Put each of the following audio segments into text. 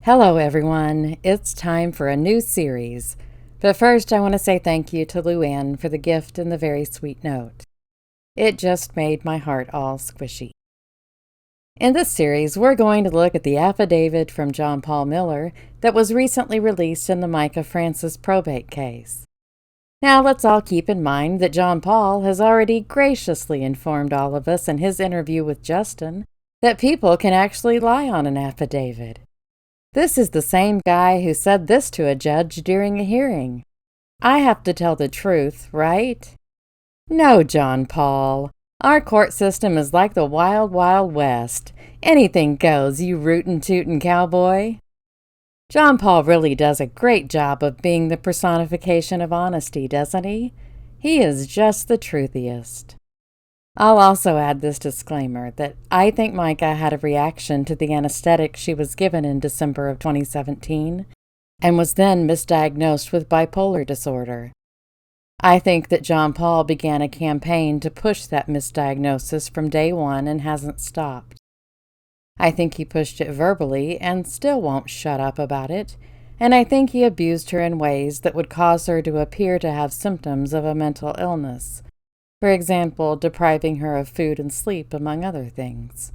Hello everyone, it's time for a new series. But first I want to say thank you to Luann for the gift and the very sweet note. It just made my heart all squishy. In this series, we're going to look at the affidavit from John Paul Miller that was recently released in the Mica Francis probate case. Now let's all keep in mind that John Paul has already graciously informed all of us in his interview with Justin that people can actually lie on an affidavit. This is the same guy who said this to a judge during a hearing. I have to tell the truth, right? No, John Paul. Our court system is like the wild, wild west. Anything goes, you rootin' tootin' cowboy. John Paul really does a great job of being the personification of honesty, doesn't he? He is just the truthiest. I'll also add this disclaimer that I think Mica had a reaction to the anesthetic she was given in December of 2017 and was then misdiagnosed with bipolar disorder. I think that John Paul began a campaign to push that misdiagnosis from day one and hasn't stopped. I think he pushed it verbally and still won't shut up about it, and I think he abused her in ways that would cause her to appear to have symptoms of a mental illness. For example, depriving her of food and sleep, among other things.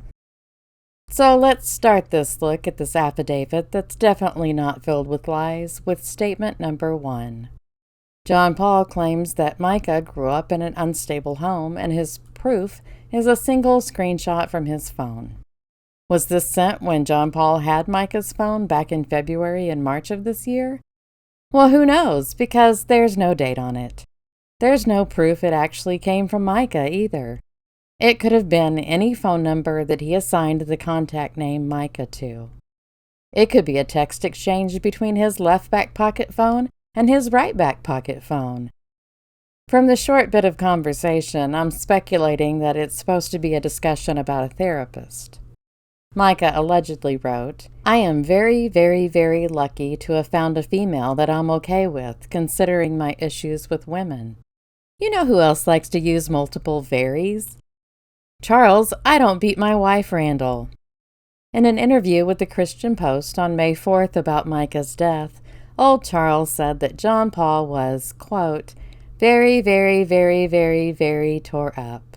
So let's start this look at this affidavit that's definitely not filled with lies with statement number 1. John Paul claims that Mica grew up in an unstable home and his proof is a single screenshot from his phone. Was this sent when John Paul had Mica's phone back in February and March of this year? Well, who knows, because there's no date on it. There's no proof it actually came from Mica either. It could have been any phone number that he assigned the contact name Mica to. It could be a text exchange between his left back pocket phone and his right back pocket phone. From the short bit of conversation, I'm speculating that it's supposed to be a discussion about a therapist. Mica allegedly wrote, "I am very, very, very lucky to have found a female that I'm okay with, considering my issues with women." You know who else likes to use multiple veries? Charles, I don't beat my wife, Randall. In an interview with the Christian Post on May 4th about Mica's death, old Charles said that John Paul was, quote, very, very, very, very, very tore up.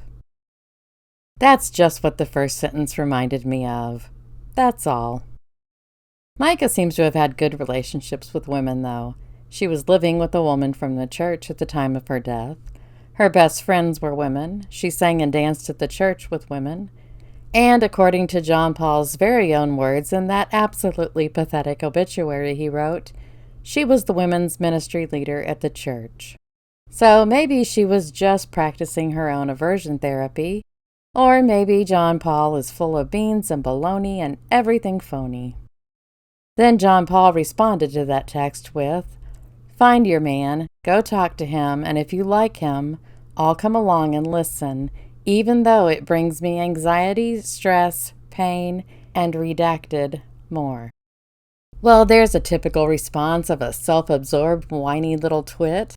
That's just what the first sentence reminded me of. That's all. Mica seems to have had good relationships with women, though. She was living with a woman from the church at the time of her death. Her best friends were women. She sang and danced at the church with women. And according to John Paul's very own words in that absolutely pathetic obituary he wrote, she was the women's ministry leader at the church. So maybe she was just practicing her own aversion therapy, or maybe John Paul is full of beans and baloney and everything phony. Then John Paul responded to that text with, "Find your man, go talk to him, and if you like him, I'll come along and listen, even though it brings me anxiety, stress, pain, and redacted more." Well, there's a typical response of a self-absorbed, whiny little twit.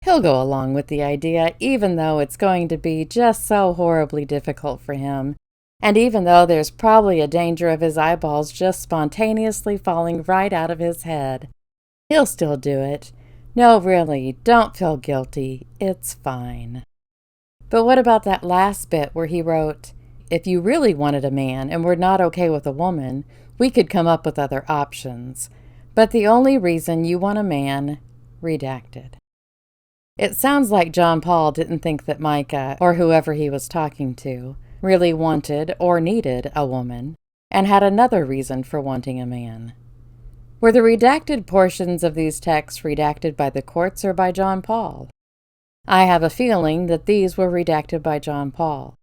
He'll go along with the idea, even though it's going to be just so horribly difficult for him, and even though there's probably a danger of his eyeballs just spontaneously falling right out of his head. He'll still do it. No, really, don't feel guilty. It's fine. But what about that last bit where he wrote, "If you really wanted a man and were not okay with a woman, we could come up with other options. But the only reason you want a man," redacted. It sounds like John Paul didn't think that Mica, or whoever he was talking to, really wanted or needed a woman, and had another reason for wanting a man. Were the redacted portions of these texts redacted by the courts or by John Paul? I have a feeling that these were redacted by John Paul.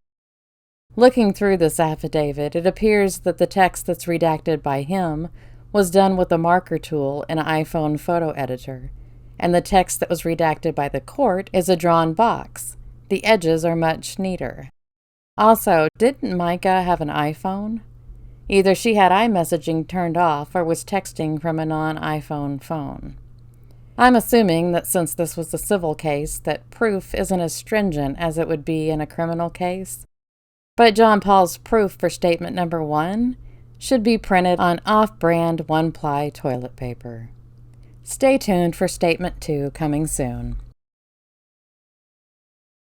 Looking through this affidavit, it appears that the text that's redacted by him was done with a marker tool in an iPhone photo editor, and the text that was redacted by the court is a drawn box. The edges are much neater. Also, didn't Mica have an iPhone? Either she had iMessaging turned off or was texting from a non-iPhone phone. I'm assuming that since this was a civil case, that proof isn't as stringent as it would be in a criminal case. But John Paul's proof for statement number 1 should be printed on off-brand one-ply toilet paper. Stay tuned for Statement 2 coming soon.